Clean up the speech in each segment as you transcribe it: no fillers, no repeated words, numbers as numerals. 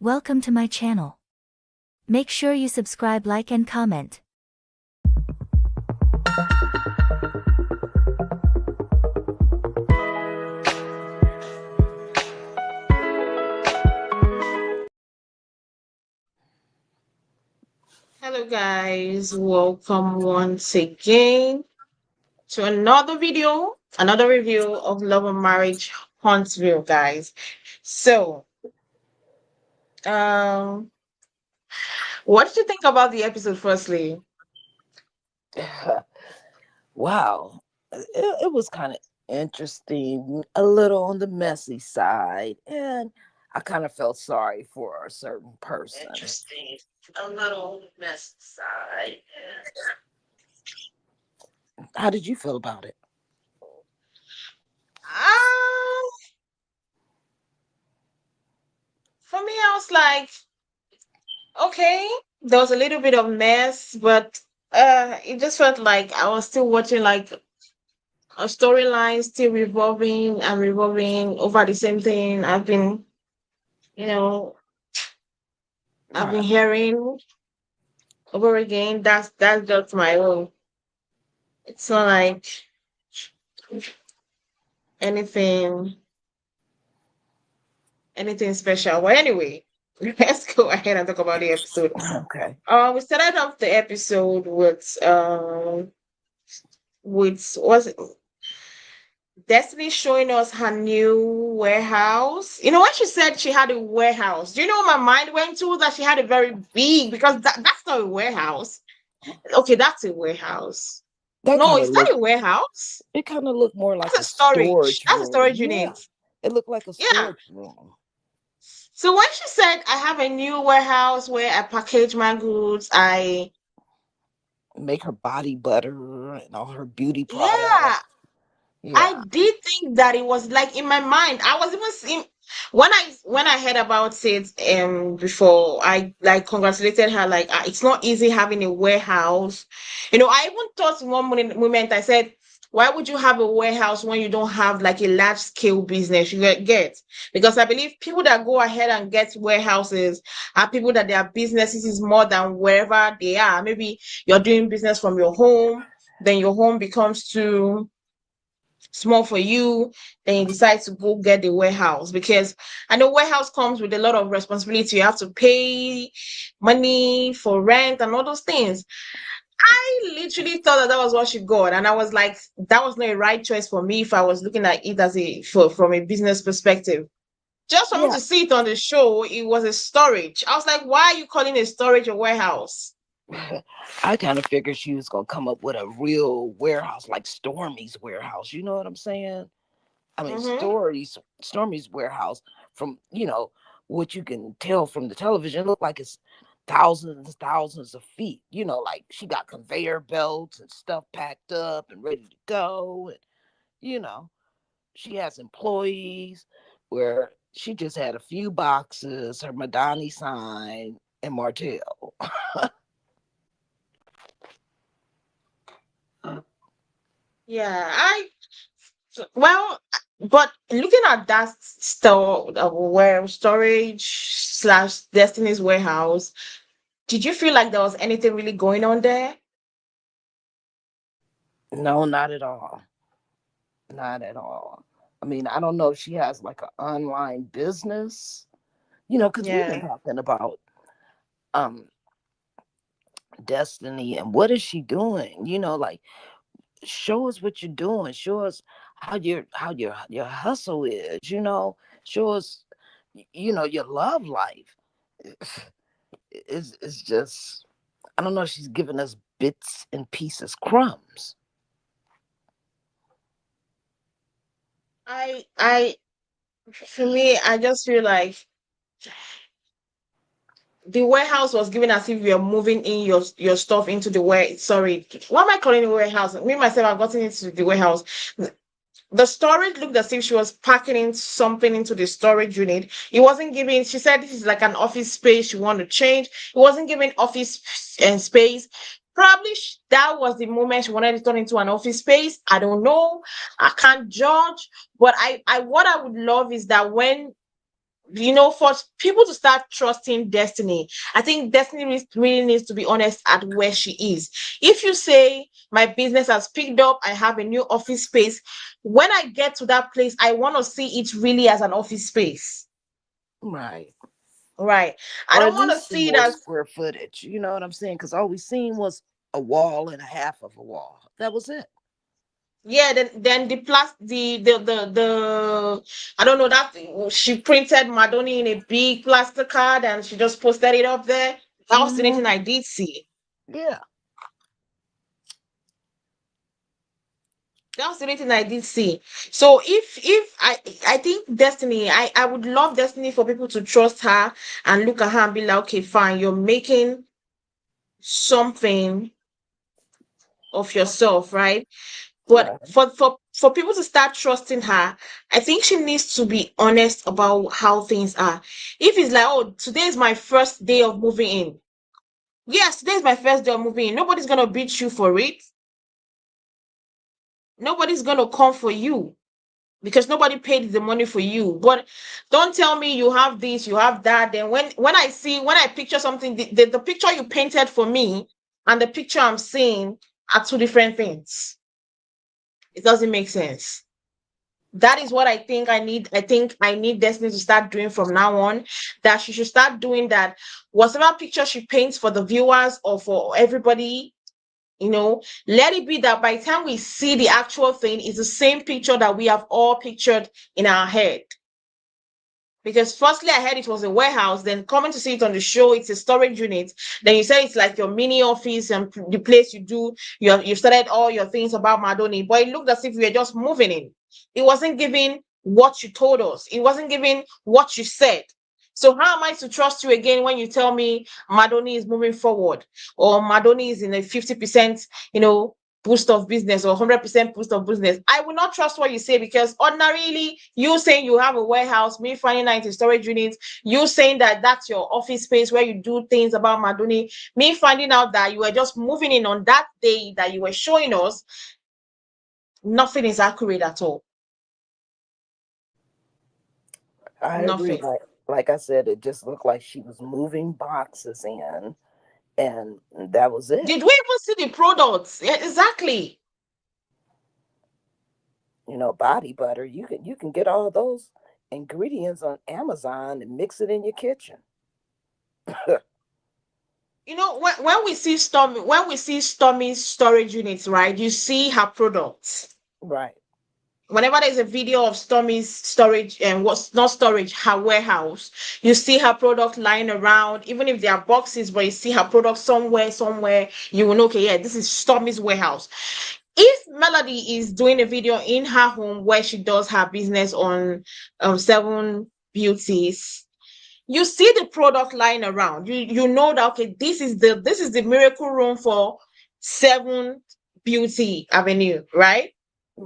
Welcome to my channel. Make sure you subscribe, like and comment. Hello guys, welcome once again to another video, another review of Love and Marriage Huntsville, guys. So, um, what did you think about the episode firstly? Wow. It was kind of interesting, a little on the messy side, and I kind of felt sorry for a certain person. Interesting. A little mess side. How did you feel about it? Um, for me, I was like, okay, there was a little bit of mess, but it just felt like I was still watching like a storyline still revolving and revolving over the same thing. You know, I've been Right. hearing over again. That's just my own. It's not like anything anything special. But anyway, let's go ahead and talk about the episode. Okay. We started off the episode with was it Destiny showing us her new warehouse. You know, when she said she had a warehouse, do you know what my mind went to? That she had a very big, because that's not a warehouse. Okay, that's a warehouse. That No, kind of is that looked a warehouse? it kind of looked more like That's a a storage. storage That's a room. storage Yeah. unit. It looked like a Yeah. storage room. So when she said, I have a new warehouse where I package my goods, Make her body butter and all her beauty yeah, products. I Yeah. did think that it was like in my mind. I was even seeing when I heard about it before, I like congratulated her like, it's not easy having a warehouse. You know, I even thought in one moment I said, why would you have a warehouse when you don't have like a large scale business? You get, because I believe people that go ahead and get warehouses are people that their businesses is more than wherever they are. Maybe you're doing business from your home, then your home becomes too small for you, then you decide to go get the warehouse, because I know warehouse comes with a lot of responsibility. You have to pay money for rent and all those things. I literally thought that was what she got, and I was like, that was not a right choice for me if I was looking at it from a business perspective. Just for me Yeah. to see it on the show, it was a storage. I was like, why are you calling a storage a warehouse? I kind of figured she was gonna come up with a real warehouse like Stormy's warehouse. You know what I'm saying? I mean, Mm-hmm. Stormy's warehouse. From what you can tell from the television, look like it's thousands and thousands of feet. Like she got conveyor belts and stuff packed up and ready to go, and you know she has employees where she just had a few boxes, her Madani sign, and Martell. Yeah, well, but looking at that store, where storage slash Destiny's warehouse, did you feel like there was anything really going on there? No, not at all. Not at all. I mean, I don't know if she has like an online business, because we've been Yeah. talking about um Destiny and what is she doing? Like show us what you're doing. Show us how your hustle is, Show us your love life. It's just I don't know, she's giving us bits and pieces, crumbs. I for me, I just feel like the warehouse was given as if you're moving in your stuff into the sorry, what am I calling the warehouse? Me myself, I've gotten into the warehouse. The storage looked as if she was packing in something into the storage unit. It wasn't giving, she said this is like an office space she want to change. It wasn't giving office and space. Probably that was the moment she wanted to turn into an office space. I don't know. I can't judge. But I what I would love is that when for people to start trusting Destiny, I think Destiny really needs to be honest at where she is. If you say my business has picked up, I have a new office space, when I get to that place, I want to see it really as an office space. Right. Right. I Or don't at want to least some see it more as, square footage. You know what I'm saying? Because all we seen was a wall and a half of a wall. That was it. yeah, then the plus the I don't know, that she printed Madoni in a big plastic card and she just posted it up there. That was the only Hmm. thing I did see. Yeah. That's the only thing I did see. So if I think Destiny, I would love Destiny for people to trust her and look at her and be like, okay, fine, you're making something of yourself, right? But Right. for people to start trusting her, I think she needs to be honest about how things are. If it's like, oh, today is my first day of moving in. Yes, today is my first day of moving in. Nobody's gonna beat you for it. Nobody's gonna come for you because nobody paid the money for you. But don't tell me you have this, you have that. Then when I picture something, the picture you painted for me and the picture I'm seeing are two different things. It doesn't make sense. That is what I think I need. I think I need Destiny to start doing from now on. That she should start doing that. Whatever picture she paints for the viewers or for everybody, let it be that by the time we see the actual thing, it's the same picture that we have all pictured in our head. Because firstly, I heard it was a warehouse. Then coming to see it on the show, it's a storage unit. Then you said it's like your mini office and the place you started all your things about Madoni. But it looked as if you were just moving in. It wasn't giving what you told us. It wasn't giving what you said. So how am I to trust you again when you tell me Madoni is moving forward or Madoni is in a 50%, boost of business or 100% boost of business? I will not trust what you say because ordinarily, you saying you have a warehouse, me finding out in storage units, you saying that that's your office space where you do things about Madoni, me finding out that you were just moving in on that day that you were showing us, nothing is accurate at all. I agree. Nothing. Like I said, it just looked like she was moving boxes in, and that was it. Did we even see the products? Yeah, exactly. Body butter. You can get all those ingredients on Amazon and mix it in your kitchen. When we see Stormy's storage units, right? You see her products. Right. Whenever there's a video of Stormy's storage and what's not storage, her warehouse, you see her product lying around, even if there are boxes, but you see her product somewhere, you will know, okay, yeah, this is Stormy's warehouse. If Melody is doing a video in her home where she does her business on Seven Beauties, you see the product lying around. You know that, okay, this is the miracle room for Seven Beauty Avenue, right?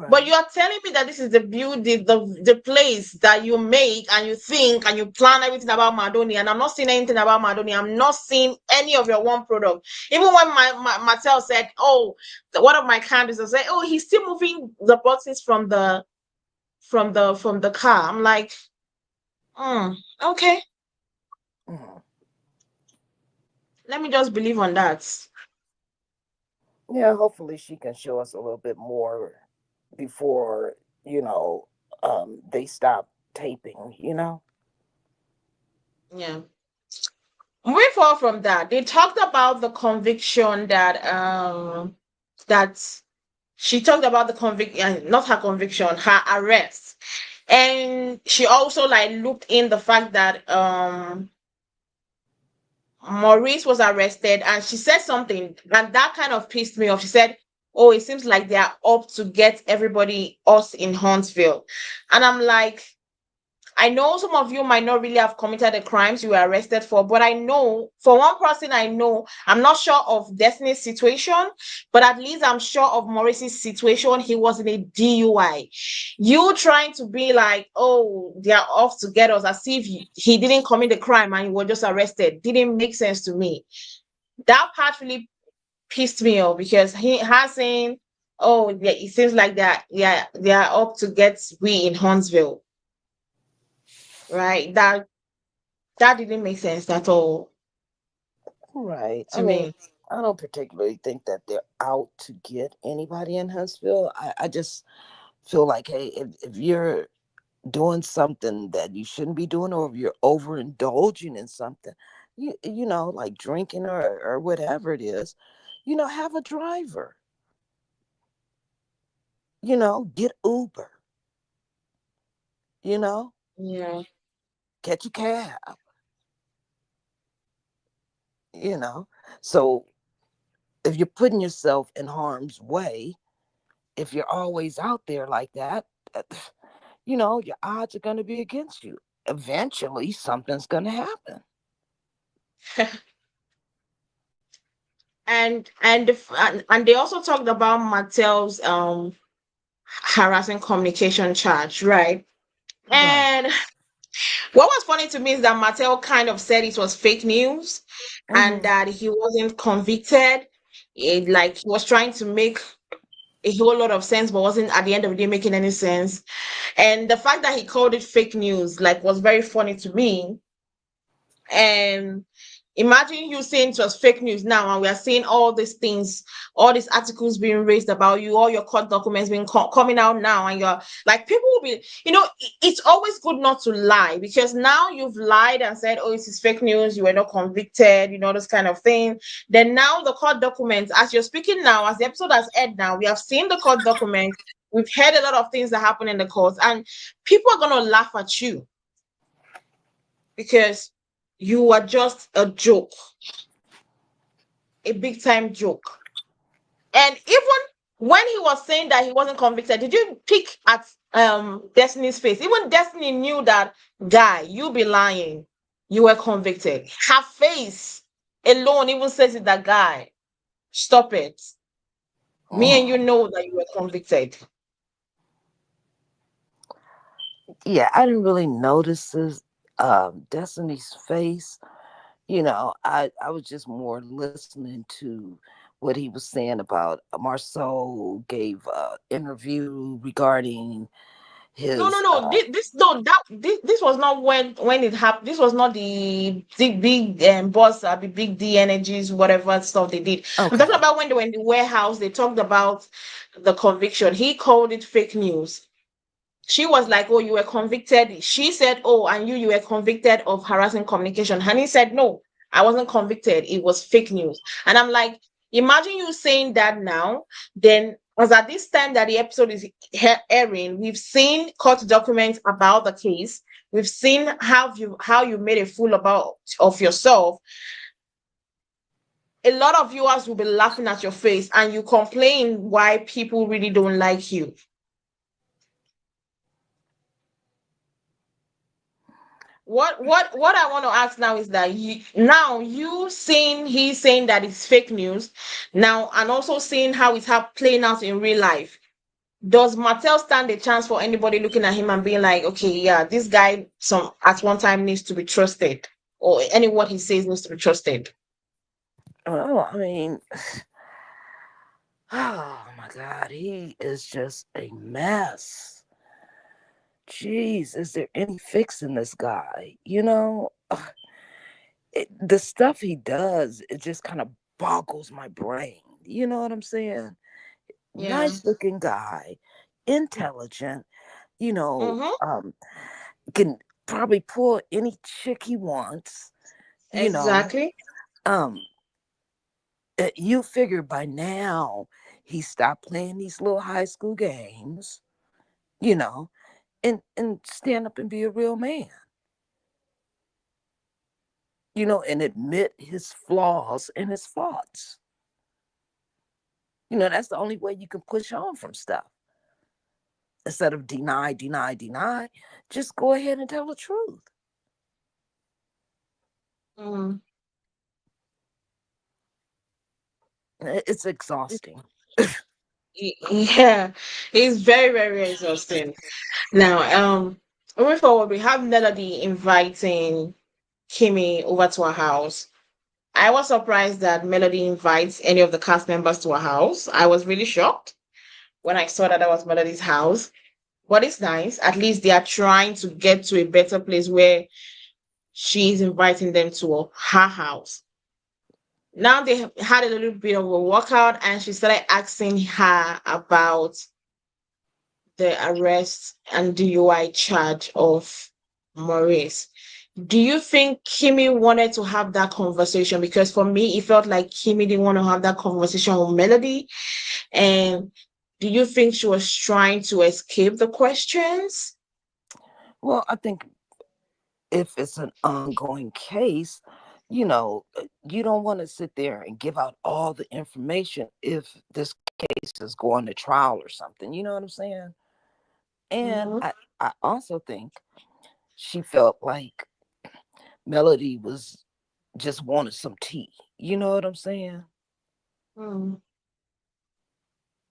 But Right. you are telling me that this is the beauty, the place that you make and you think and you plan everything about Madoni, and I'm not seeing anything about Madoni. I'm not seeing any of your one product. Even when my Martell said, "Oh, one of my candles," I said, "Oh, he's still moving the boxes from the car." I'm like, okay, Mhm. let me just believe on that. Yeah, hopefully she can show us a little bit more before, you know, they stop taping. Yeah. Moving forward from that, they talked about the conviction that she talked about the conviction, not her conviction, her arrest. And she also like looked in the fact that Maurice was arrested, and she said something and that kind of pissed me off. She said, "Oh, it seems like they are up to get everybody us in Huntsville." And I'm like, I know some of you might not really have committed the crimes you were arrested for, but I know for one person I know, I'm not sure of Destiny's situation, but at least I'm sure of Maurice's situation. He was in a DUI. You trying to be like, oh, they are off to get us as if he didn't commit the crime and he was just arrested. Didn't make sense to me. That part really pissed me off because he has saying, oh, yeah, it seems like that, yeah, they are up to get we in Huntsville, right? That That didn't make sense at all Right. I to mean, me. I don't particularly think that they're out to get anybody in Huntsville. I just feel like, hey, if you're doing something that you shouldn't be doing, or if you're overindulging in something, like drinking or whatever it is, have a driver, get Uber, you know, Yeah. catch a cab, you know. So if you're putting yourself in harm's way, if you're always out there like that, your odds are going to be against you. Eventually, something's going to happen. And they also talked about Martell's harassing communication charge, right? Right. And what was funny to me is that Martell kind of said it was fake news and Hmm. that he wasn't convicted. Like he was trying to make a whole lot of sense, but wasn't at the end of the day making any sense. And the fact that he called it fake news, like, was very funny to me. And imagine you saying it was fake news now, and we are seeing all these things, all these articles being raised about you, all your court documents being coming out now, and you're like, people will be, it's always good not to lie, because now you've lied and said, oh, it is fake news, you were not convicted, this kind of thing. Then now the court documents, as you're speaking now, as the episode has aired now, we have seen the court documents, we've heard a lot of things that happen in the courts, and people are going to laugh at you because you are just a joke, a big time joke. And even when he was saying that he wasn't convicted, did you pick at Destiny's face? Even Destiny knew that, guy, you be lying. You were convicted. Her face alone even says it, that, guy, stop it. Me and you Mm. know that you were convicted. Yeah, I didn't really notice this, Destiny's face. I was just more listening to what he was saying about Marceau gave interview regarding No, no, his no. This no, that this was not when it happened. This was not the big boss, the big D energies, whatever stuff they did. I'm talking okay. about when they were in the warehouse. They talked about the conviction. He called it fake news. She was like, oh, you were convicted. She said, oh, and you were convicted of harassing communication. And he said, no, I wasn't convicted. It was fake news. And I'm like, imagine you saying that now. Then, as at this time that the episode is airing, we've seen court documents about the case. We've seen how you made a fool about of yourself. A lot of viewers will be laughing at your face, and you complain why people really don't like you. What I want to ask now is that you saying he's saying that it's fake news now, and also seeing how it's playing out in real life. Does Martell stand a chance for anybody looking at him and being like, okay, yeah, this guy some at one time needs to be trusted, or any what he says needs to be trusted? Oh, I mean, oh my God, he is just a mess. Jeez, is there any fixing this guy? The stuff he does, it just kind of boggles my brain. You know what I'm saying? Yeah. Nice looking guy, intelligent, you know, Mm-hmm. um, can probably pull any chick he wants, you know. Exactly. Um, you figure by now he stopped playing these little high school games, you know, and stand up and be a real man, and admit his flaws and his faults. That's the only way you can push on from stuff. Instead of deny, deny, deny, just go ahead and tell the truth. Mm. It's exhausting. Yeah, it's very, very exhausting. Now, moving forward, we have Melody inviting Kimmi over to her house. I was surprised that Melody invites any of the cast members to her house. I was really shocked when I saw that that was Melody's house. But it's nice. At least they are trying to get to a better place where she's inviting them to her house. Now they had a little bit of a walkout, and she started asking her about the arrest and DUI charge of Maurice. Do you think Kimmi wanted to have that conversation? Because for me, it felt like Kimmi didn't want to have that conversation with Melody. And do you think she was trying to escape the questions? Well, I think if it's an ongoing case, you don't want to sit there and give out all the information if this case is going to trial or something. You know what I'm saying? And Mm-hmm. I also think she felt like Melody was just wanted some tea. You know what I'm saying? Mm-hmm.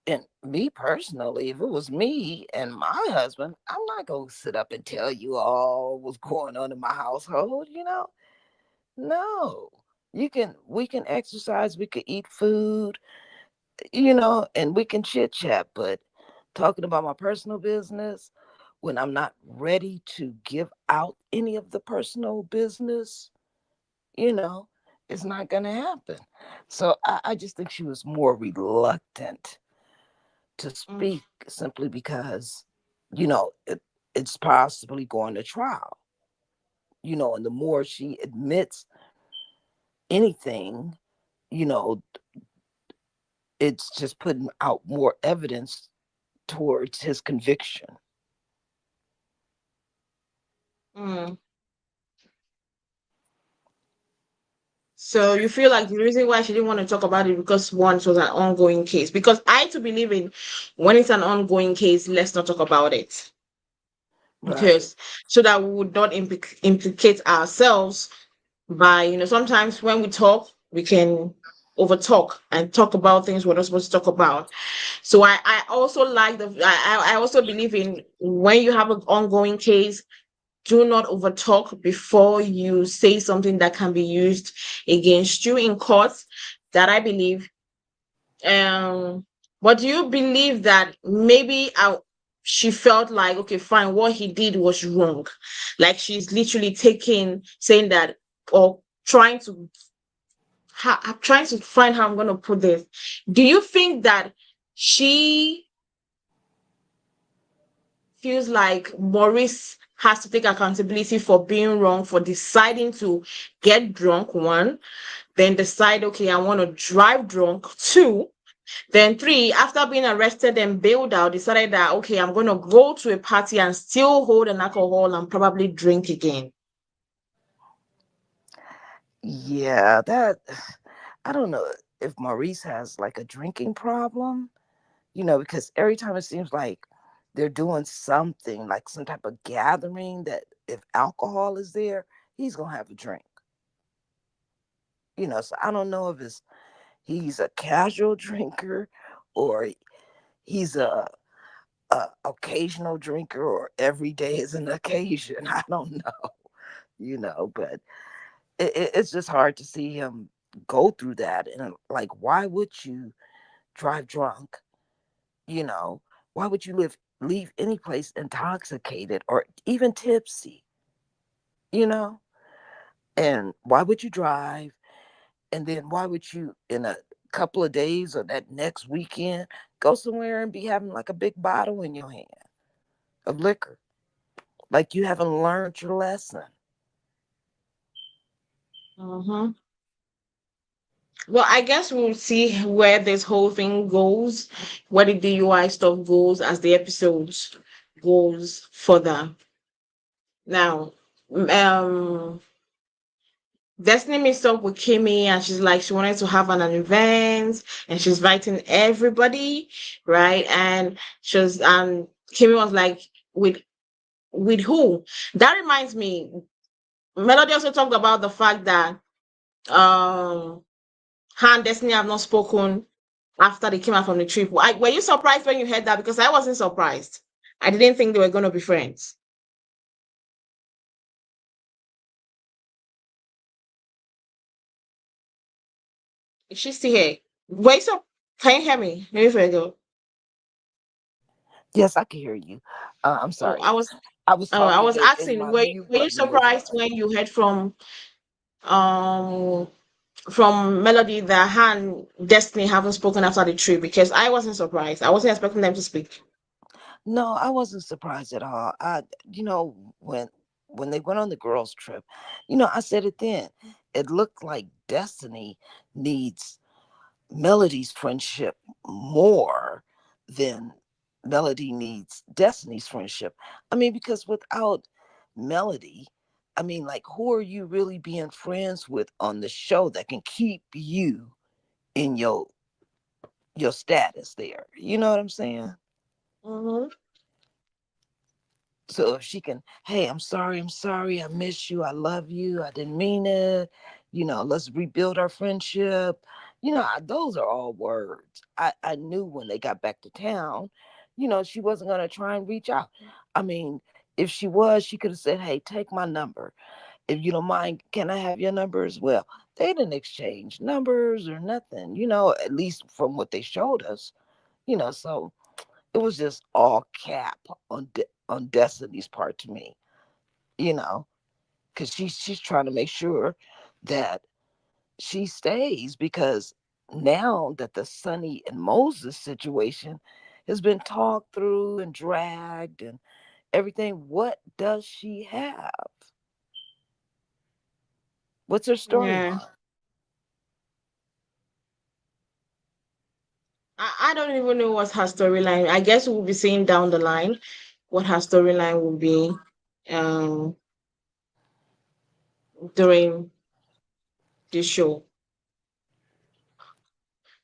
And me personally, if it was me and my husband, I'm not going to sit up and tell you all what's going on in my household, No. We can exercise, we can eat food, and we can chit chat, but talking about my personal business when I'm not ready to give out any of the personal business, you know, it's not going to happen. So I just think she was more reluctant to speak simply because, you know, it, it's possibly going to trial, and the more she admits anything, you know, it's just putting out more evidence towards his conviction. Mm. So you feel like the reason why she didn't want to talk about it because one, it was an ongoing case. Because I to believe in when it's an ongoing case, let's not talk about it. Right. Because so that we would not implicate ourselves by, sometimes when we talk, we can over talk and talk about things we're not supposed to talk about. So I also like I also believe in when you have an ongoing case, do not overtalk before you say something that can be used against you in court. That I believe. Um, but do you believe that maybe she felt like, okay, fine, what he did was wrong? Like she's literally saying that, or I'm trying to find how I'm going to put this. Do you think that she feels like Maurice has to take accountability for being wrong, for deciding to get drunk, one, then decide, okay, I want to drive drunk, two, then three, after being arrested and bailed out, decided that, okay, I'm going to go to a party and still hold an alcohol and probably drink again? Yeah, that I don't know if Maurice has like a drinking problem, because every time it seems like they're doing something, like some type of gathering that if alcohol is there, he's gonna have a drink. So I don't know if he's a casual drinker or he's a occasional drinker or every day is an occasion. I don't know, but it's just hard to see him go through that. And like, why would you drive drunk? You know, why would you leave any place intoxicated or even tipsy? You know, and why would you drive? And then why would you, in a couple of days or that next weekend, go somewhere and be having like a big bottle in your hand of liquor? Like you haven't learned your lesson. Mm-hmm. Well, I guess we'll see where this whole thing goes, where the DUI stuff goes as the episodes goes further. Now, Destiny meets up with Kimmi and she's like she wanted to have an event and she's inviting everybody, right? And Kimmi was like, with who? That reminds me, Melody also talked about the fact that her and Destiny have not spoken after they came out from the trip. Were you surprised when you heard that? Because I wasn't surprised. I didn't think they were going to be friends. Is she still here? Wait, so can you hear me? Maybe if I go. Yes, I can hear you. I'm Oh, sorry. I was Oh, I talking was and asking, my were mute you button was surprised on. when you heard um Melody that Han Destiny haven't spoken after the trip? Because I wasn't surprised. I wasn't expecting them to speak. No, I wasn't surprised at all. You know, when they went on the girls' trip, I said it then. It looked like Destiny needs Melody's friendship more than Melody needs Destiny's friendship. I mean, because without Melody, I mean, like, who are you really being friends with on the show that can keep you in your status there? You know what I'm saying? Mm-hmm. So if she can, hey, I'm sorry, I miss you, I love you, I didn't mean it, let's rebuild our friendship. Those are all words. I knew when they got back to town, she wasn't going to try and reach out. I mean, if she was, she could have said, hey, take my number. If you don't mind, can I have your number as well? They didn't exchange numbers or nothing, at least from what they showed us, so it was just all cap on Destiny's part to me, you know, because she's trying to make sure that she stays because now that the Sonny and Moses situation has been talked through and dragged and everything, what does she have? What's her Yeah. storyline? I don't even know what's her storyline. I guess we'll be seeing down the line what her storyline will be um during the show.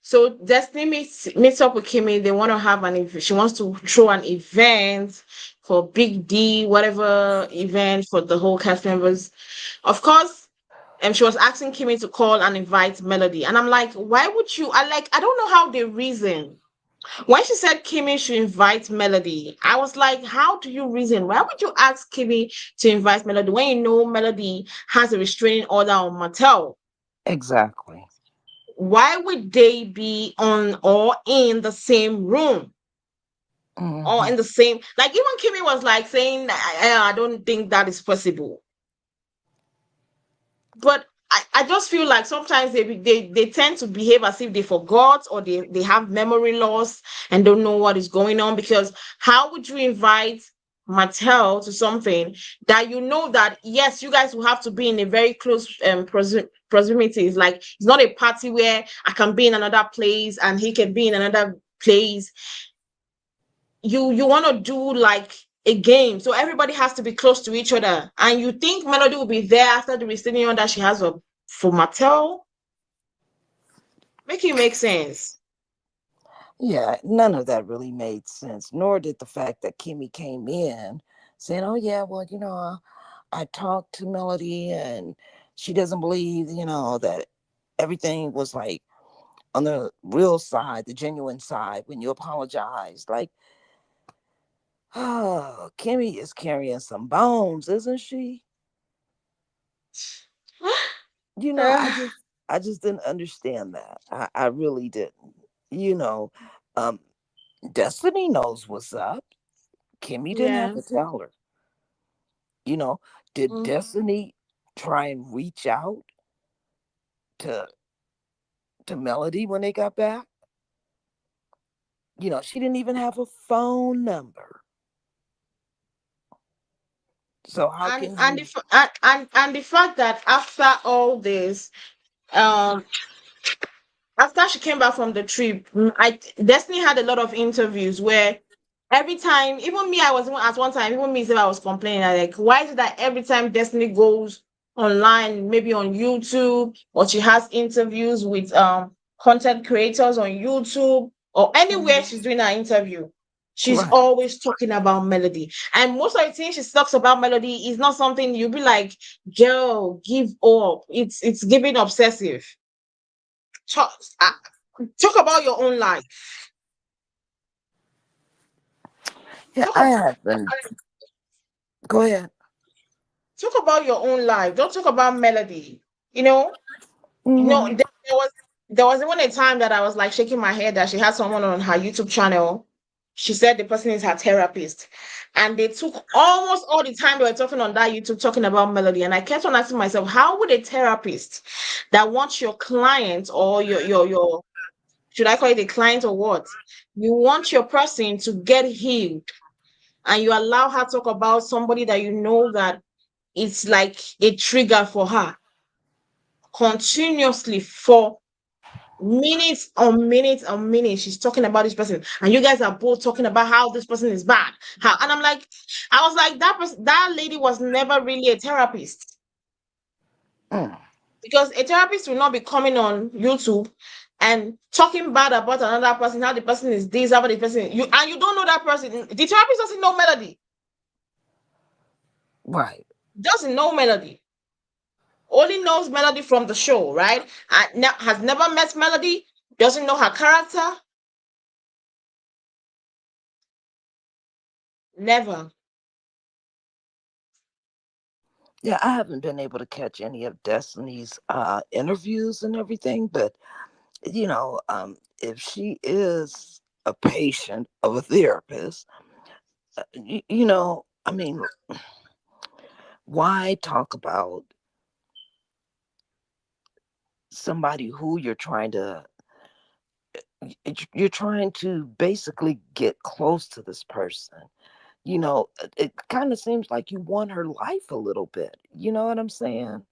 So Destiny meets up with Kimmy. They want to have she wants to throw an event for Big D, whatever event for the whole cast members. Of course, she was asking Kimmy to call and invite Melody. And I'm like, why would you? I don't know how they reason. When she said Kimmy should invite Melody, I was like, how do you reason? Why would you ask Kimmy to invite Melody when you know Melody has a restraining order on Martell? Exactly. Why would they be on or in the same room or Hmm. in the same, like, even Kimmy was like saying, I don't think that is possible. But I just feel like sometimes they tend to behave as if they forgot or they have memory loss and don't know what is going on. Because how would you invite Mattel to something that you know that yes, you guys will have to be in a very close proximity? It's like it's not a party where I can be in another place and he can be in another place. You want to do like a game, so everybody has to be close to each other, and you think Melody will be there after the restraining order she has for Mattel? Make it make sense. Yeah, none of that really made sense, nor did the fact that Kimmy came in saying, oh, yeah, well, I talked to Melody and she doesn't believe, that everything was like on the real side, the genuine side when you apologize. Like, oh, Kimmy is carrying some bones, isn't she? Uh, I just didn't understand that. I really didn't. You know, um, Destiny knows what's up. Kimmy didn't have yeah. to tell her. You know, did Mm. Destiny try and reach out to Melody when they got back? She didn't even have a phone number. So how and can and the, you f- and the fact that after all this, um after she came back from the trip, I Destiny had a lot of interviews where every time, even me, I was at one time, even me, I was complaining, like, why is it that every time Destiny goes online, maybe on YouTube, or she has interviews with content creators on YouTube or anywhere Mhm. she's doing her interview, she's Right. always talking about Melody. And most of the things she talks about Melody is not something you'll be like, girl, give up. It's giving obsessive. Talk, talk about your own life. Yeah, Talk I about have been. Go ahead. talk about your own life. Don't talk about Melody. You know, Hmm. there was even a time that I was like shaking my head that she had someone on her YouTube channel She said the person is her therapist. And they took almost all the time they were talking on that YouTube talking about Melody. And I kept on asking myself, how would a therapist that wants your client or your should I call it a client or what? You want your person to get healed and you allow her to talk about somebody that you know that it's like a trigger for her continuously for minutes on minutes on minutes. She's talking about this person, and you guys are both talking about how this person is bad. How, and I'm like, I was like, that person, that lady was never really a therapist Mm. because a therapist will not be coming on YouTube and talking bad about another person, how the person is this, how the person you and you don't know that person. The therapist doesn't know Melody, Right. doesn't know Melody, only knows Melody from the show, right? And has never met Melody, doesn't know her character, never. Yeah, I haven't been able to catch any of Destiny's interviews and everything, but if she is a patient of a therapist, I mean, why talk about somebody who you're trying to basically get close to this person? It kind of seems like you want her life a little bit. You know what I'm saying?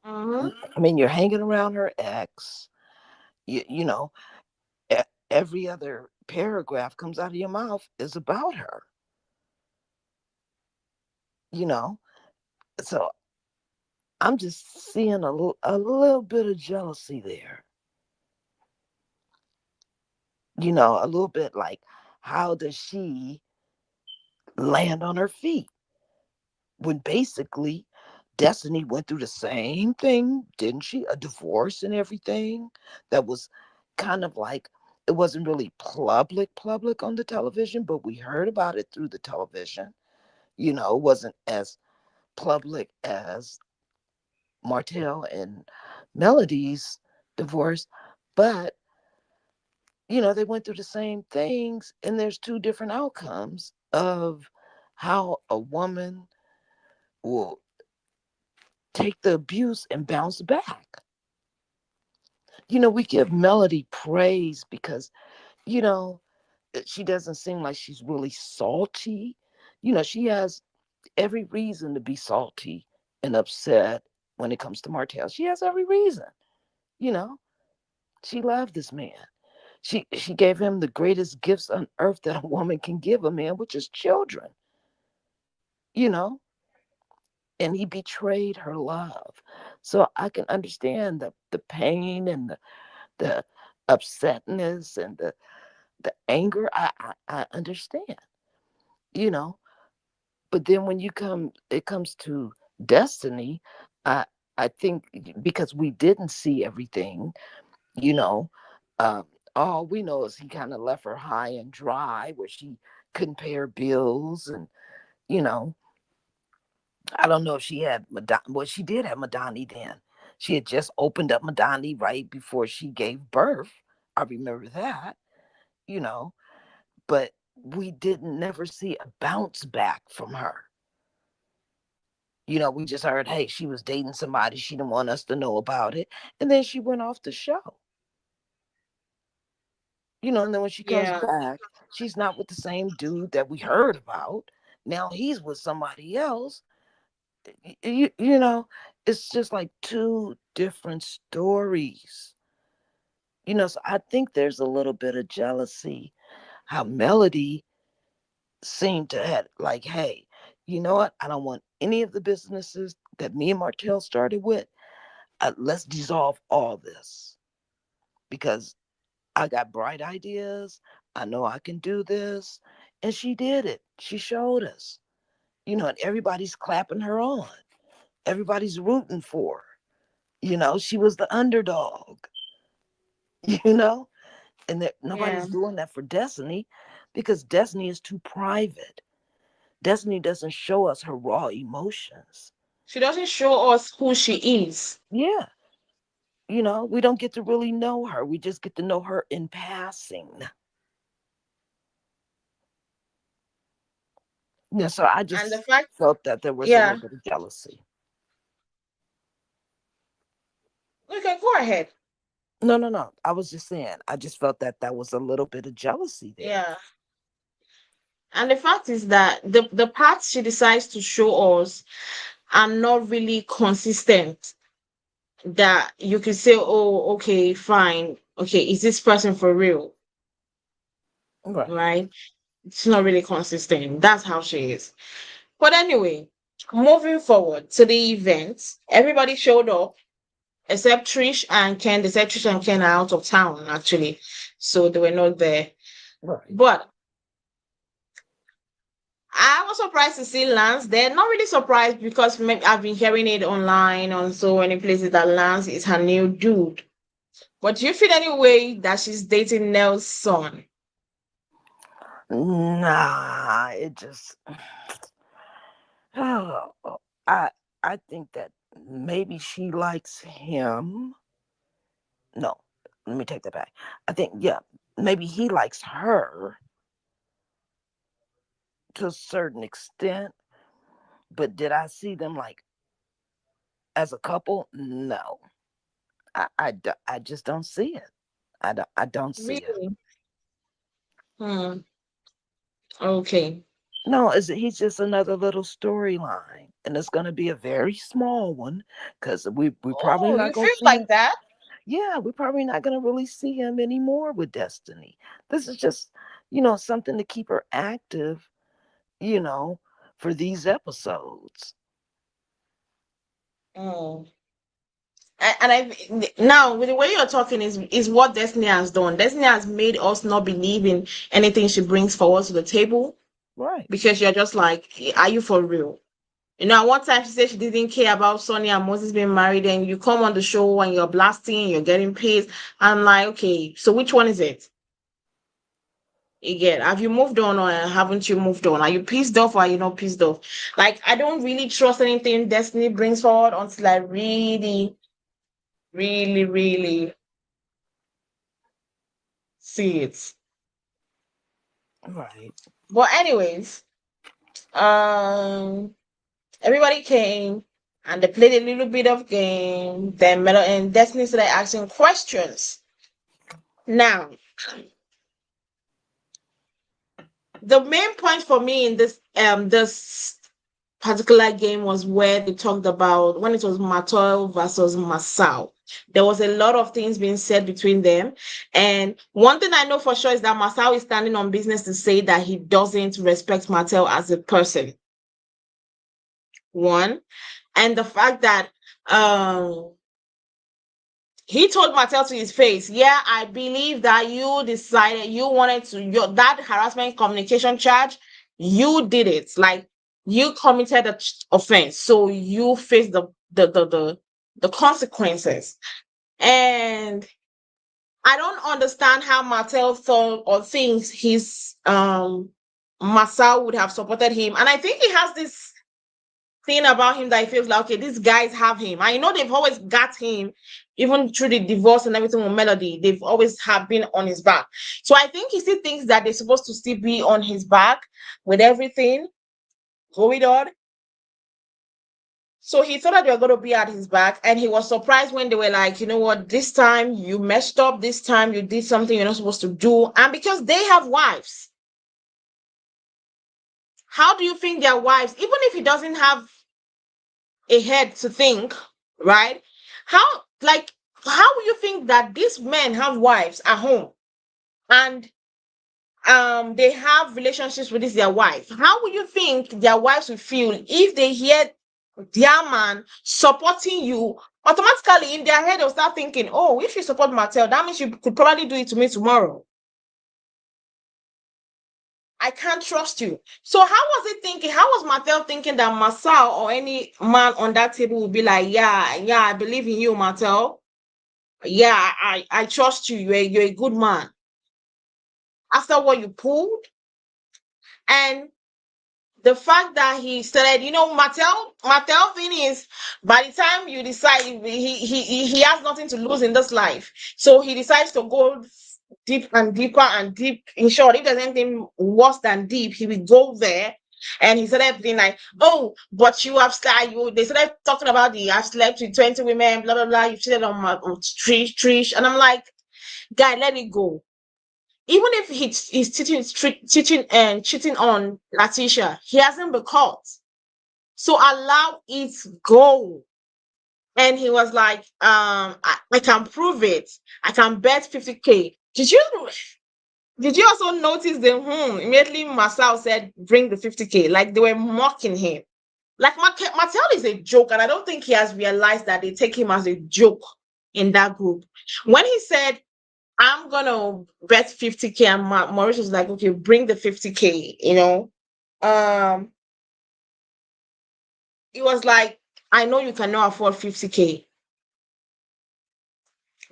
Mm-hmm. I mean, you're hanging around her ex. You know, every other paragraph comes out of your mouth is about her. You know, so I'm just seeing a little bit of jealousy there. A little bit like, how does she land on her feet when basically Destiny went through the same thing, didn't she? A divorce and everything that was kind of like, it wasn't really public on the television, but we heard about it through the television. It wasn't as public as Martell and Melody's divorce, but they went through the same things, and there's two different outcomes of how a woman will take the abuse and bounce back. We give Melody praise because, you know, she doesn't seem like she's really salty. She has every reason to be salty and upset when it comes to Martell. She has every reason. You know, she loved this man. She gave him the greatest gifts on earth that a woman can give a man, which is children. You know, and he betrayed her love. So I can understand the pain and the upsetness and the anger. I understand, you know. But then when it comes to Destiny, I I think because we didn't see everything, you know, um, all we know is he kind of left her high and dry where she couldn't pay her bills and you know I don't know if she had Madani. Well, she did have Madani then. She had just opened up Madani right before she gave birth. I remember that, you know, but we didn't never see a bounce back from her. We just heard, hey, she was dating somebody. She didn't want us to know about it. And then she went off the show, and then when she comes Yeah, back, she's not with the same dude that we heard about. Now he's with somebody else. You know, it's just like two different stories. So I think there's a little bit of jealousy how Melody seemed to have like, hey, you know what? I don't want any of the businesses that me and Martell started with. Let's dissolve all this because I got bright ideas. I know I can do this. And she did it. She showed us, and everybody's clapping her on. Everybody's rooting for her. She was the underdog, you know, and that yeah. nobody's doing that for Destiny because Destiny is too private. Destiny doesn't show us her raw emotions. She doesn't show us who she is. Yeah. We don't get to really know her. We just get to know her in passing. Yeah, so I And the just fact, felt that there was a yeah, little bit of jealousy. okay, go ahead. No, no, no. I was just saying, I just felt that that was a little bit of jealousy there. Yeah. And the fact is that the parts she decides to show us are not really consistent. That you could say, oh, okay, fine. Okay, is this person for real? Right. Right? It's not really consistent. That's how she is. But anyway, moving forward to the event, everybody showed up except Trish and Ken. They said Trish and Ken are out of town actually, so they were not there. Right. But I was surprised to see Lance there. Not really surprised because I've been hearing it online on so many places that Lance is her new dude. But do you feel any way that she's dating Nell's son? Nah, it just oh, I I think that maybe she likes him. No, let me take that back. I think yeah, maybe he likes her to a certain extent, but did I see them like as a couple? No. I just don't see it. I don't see it. Really? Hmm. Okay. No, he's just another little storyline, and it's gonna be a very small one because we probably Oh, not you gonna feel see like him. that? Yeah, we're probably not gonna really see him anymore with Destiny. This is just something to keep her active, you know, for these episodes. Oh. And I now with the way you're talking is what Destiny has done. Destiny has made us not believe in anything she brings forward to the table Right. because you're just like, are you for real? At one time she said she didn't care about Sonia and Moses being married, and you come on the show and you're blasting, you're getting paid. I'm like, okay, so which one is it? Again, have you moved on or haven't you moved on? Are you pissed off or are you not pissed off? Like, I don't really trust anything Destiny brings forward until I really, really, really see it. Right. But anyways, um, everybody came and they played a little bit of game. Then Melo and Destiny started asking questions. Now, the main point for me in this particular game was where they talked about when it was Martell versus Marsau. There was a lot of things being said between them. And one thing I know for sure is that Marsau is standing on business to say that he doesn't respect Martell as a person. One. And the fact that um he told Martell to his face, yeah, I believe that you decided you wanted to that harassment communication charge, you did it. Like you committed an offense. So you face the consequences. And I don't understand how Martell thought or thinks his Masao would have supported him. And I think he has this thing about him that he feels like, okay, these guys have him. I know they've always got him, even through the divorce and everything with Melody. They've always have been on his back. So I think he still thinks that they're supposed to still be on his back with everything going on. So he thought that they were going to be at his back, and he was surprised when they were like, you know what, this time you messed up, this time you did something you're not supposed to do. And because they have wives, how do you think their wives, even if he doesn't have a head to think, right? How like how will you think that these men have wives at home and they have relationships with this their wife? How will you think their wives will feel if they hear their man supporting you? Automatically in their head they'll start thinking, oh, if you support Martell, that means you could probably do it to me tomorrow. I can't trust you. So how was it thinking? How was Martell thinking that Masao or any man on that table would be like, yeah, I believe in you, Martell. Yeah, I trust you. You're a good man. After what you pulled, and the fact that he said, Martell thing is, by the time you decide he has nothing to lose in this life, so he decides to go deep and deeper and deep. In short, if there's anything worse than deep, he will go there And he started being like, "Oh, but you have slept." They started talking about the "I've slept with 20 women, blah blah blah. You cheated on my on Trish," and I'm like, "Guy, let it go." Even if he's cheating on Latisha, he hasn't been caught. So allow it go. And he was like, I can prove it. I can bet 50K. Did you also notice the immediately Marsau said bring the 50K? Like they were mocking him. Like Martell is a joke, and I don't think he has realized that they take him as a joke in that group. When he said, "I'm gonna bet 50K," and Maurice was like, "Okay, bring the 50K," um, it was like, "I know you cannot afford 50K."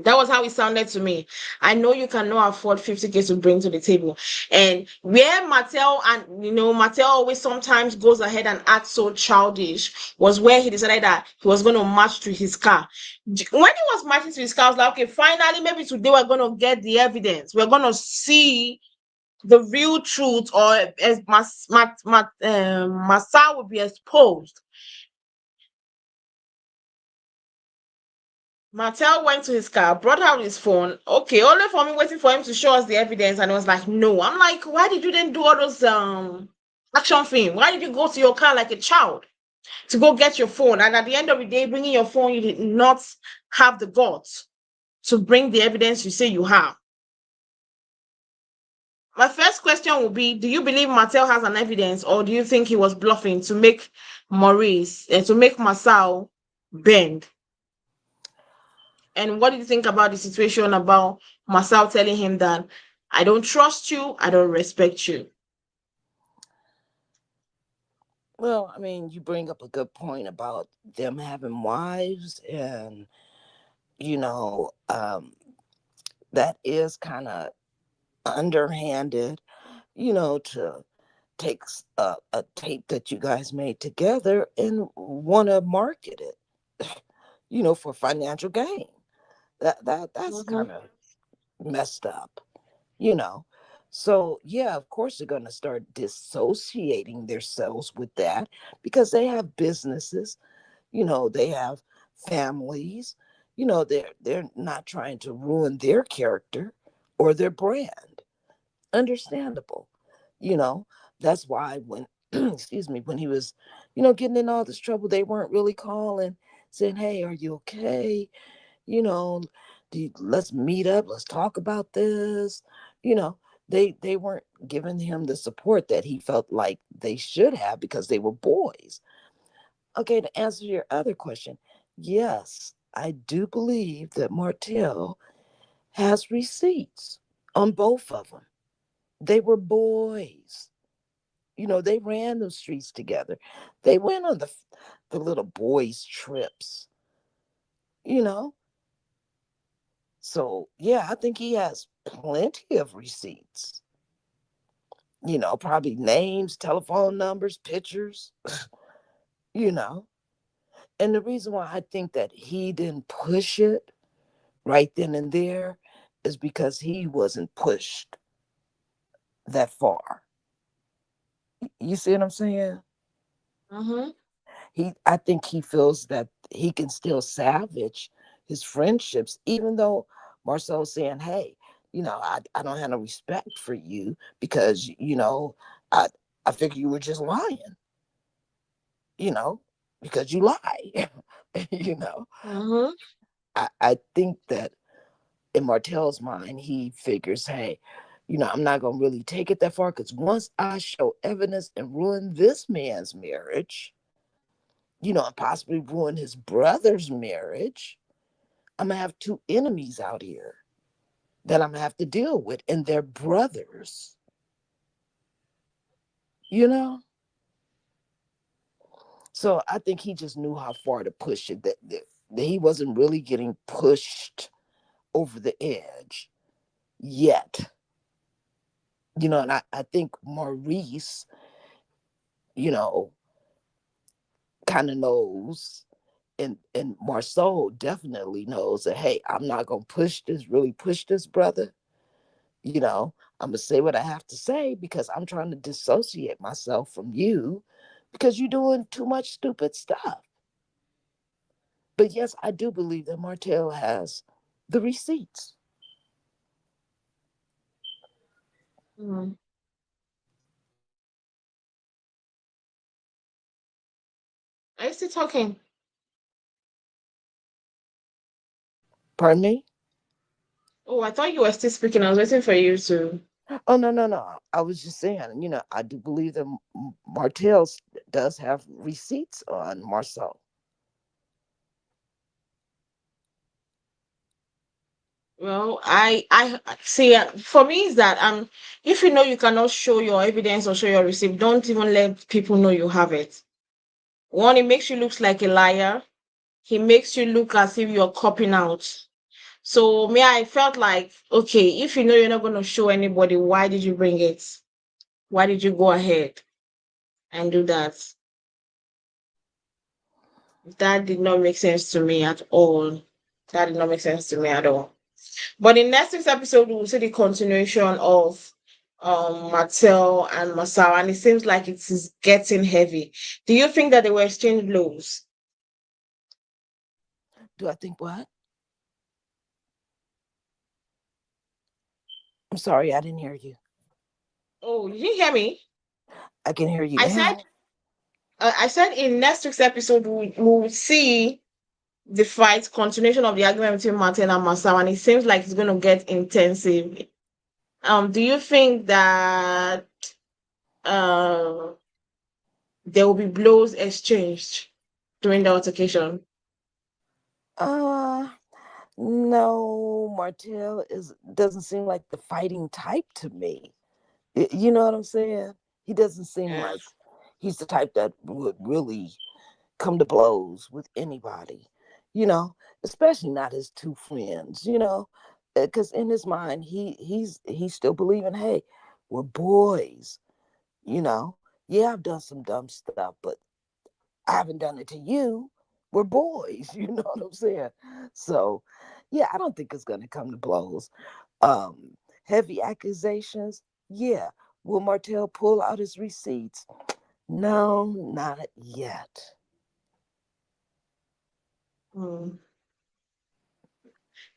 That was how it sounded to me. I know you cannot afford 50K to bring to the table. And where Mattel always sometimes goes ahead and acts so childish was where he decided that he was going to march to his car. When he was marching to his car, I was like, okay, finally, maybe today we're going to get the evidence. We're going to see the real truth, or as Massa will be exposed. Martell went to his car, brought out his phone. Okay, only for me waiting for him to show us the evidence, and it was like, no. I'm like, why did you then do all those action film? Why did you go to your car like a child to go get your phone? And at the end of the day, bringing your phone, you did not have the guts to bring the evidence you say you have. My first question will be: do you believe Martell has an evidence, or do you think he was bluffing to make Maurice and to make Marsau bend? And what do you think about the situation about Marsau telling him that I don't trust you, I don't respect you? Well, I mean, you bring up a good point about them having wives, and you know, that is kind of underhanded, to take a tape that you guys made together and want to market it, for financial gain. That's Mm-hmm. kind of messed up, you know. So yeah, of course they're going to start dissociating themselves with that because they have businesses, they have families, they're not trying to ruin their character or their brand. Understandable, you know. That's why when excuse me, when he was, getting in all this trouble, they weren't really calling saying, "Hey, are you okay? You know, let's meet up, let's talk about this." You know, they weren't giving him the support that he felt like they should have because they were boys. Okay, to answer your other question, yes, I do believe that Martell has receipts on both of them. They were boys. They ran the streets together. They went on the little boys trips, you know. So, yeah, I think he has plenty of receipts. Probably names, telephone numbers, pictures, you know. And the reason why I think that he didn't push it right then and there is because he wasn't pushed that far. You see what I'm saying? Mm-hmm. I think he feels that he can still salvage his friendships, even though Marcel's saying, "Hey, I don't have no respect for you because I I figure you were just lying, you know, because you lie." you know, Mm-hmm. I think that in Martell's mind, he figures, "Hey, I'm not gonna really take it that far because once I show evidence and ruin this man's marriage, and possibly ruin his brother's marriage, I'm gonna have two enemies out here that I'm gonna have to deal with, and they're brothers, you know? So I think he just knew how far to push it, that he wasn't really getting pushed over the edge yet. And I think Maurice, you know, kind of knows, and Marceau definitely knows that, hey, I'm not gonna really push this brother, You know, I'm gonna say what I have to say because I'm trying to dissociate myself from you because you're doing too much stupid stuff. But yes, I do believe that Martell has the receipts. Mm. Are you still talking? Pardon me? Oh, I thought you were still speaking. I was waiting for you to. Oh, no, no, no. I was just saying, I do believe that Martell does have receipts on Marceau. Well, I see. For me, is that if you know you cannot show your evidence or show your receipt, don't even let people know you have it. One, it makes you look like a liar. He makes you look as if you're copying out. So me, I felt like, okay, if you know you're not going to show anybody, why did you bring it? Why did you go ahead and do that? That did not make sense to me at all. That did not make sense to me at all. But in next week's episode, we'll see the continuation of Martell and Marsau, and it seems like it is getting heavy. Do you think that they were exchange blows? Do I think what? I'm sorry, I didn't hear you. Oh, you didn't hear me? I can hear you I said now. I said in next week's episode we'll see the fight, continuation of the argument between Martin and Marsau, and it seems like it's going to get intensive. Do you think that uh, there will be blows exchanged during the altercation? Uh, no, Martell is doesn't seem like the fighting type to me. You know what I'm saying? He doesn't seem Yeah. like he's the type that would really come to blows with anybody, you know, especially not his two friends, because in his mind he's still believing, hey, we're boys, you know. Yeah, I've done some dumb stuff, but I haven't done it to you. We're boys, you know what I'm saying? So, yeah, I don't think it's gonna come to blows. Um, Heavy accusations, yeah. Will Martell pull out his receipts? No, not yet. Hmm.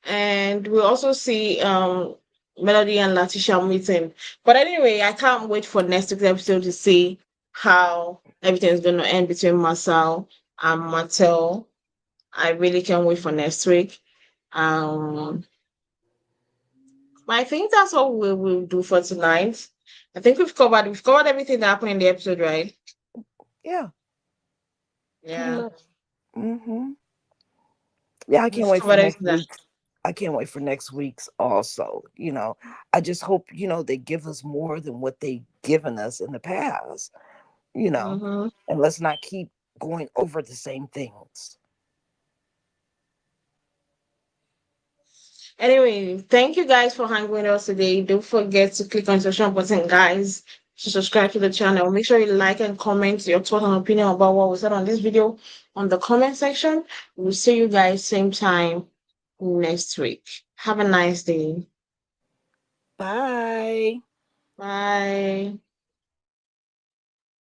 And we also see Melody and Latisha meeting. But anyway, I can't wait for next week's episode to see how everything is going to end between Marcel and Martel. I really can't wait for next week. Um, but I think that's all we will do for tonight. I think we've covered everything that happened in the episode, right? Yeah, pretty Yeah, much. Hmm. Yeah, I can't we've wait for covered next everything that. week's. I can't wait for next week's also. I just hope, they give us more than what they've given us in the past, you know, Mm-hmm. and let's not keep going over the same things. Anyway, thank you guys for hanging with us today. Don't forget to click on the subscribe button, guys, to subscribe to the channel. Make sure you like and comment your thoughts and opinion about what we said on this video on the comment section. We'll see you guys same time next week. Have a nice day. Bye. Bye.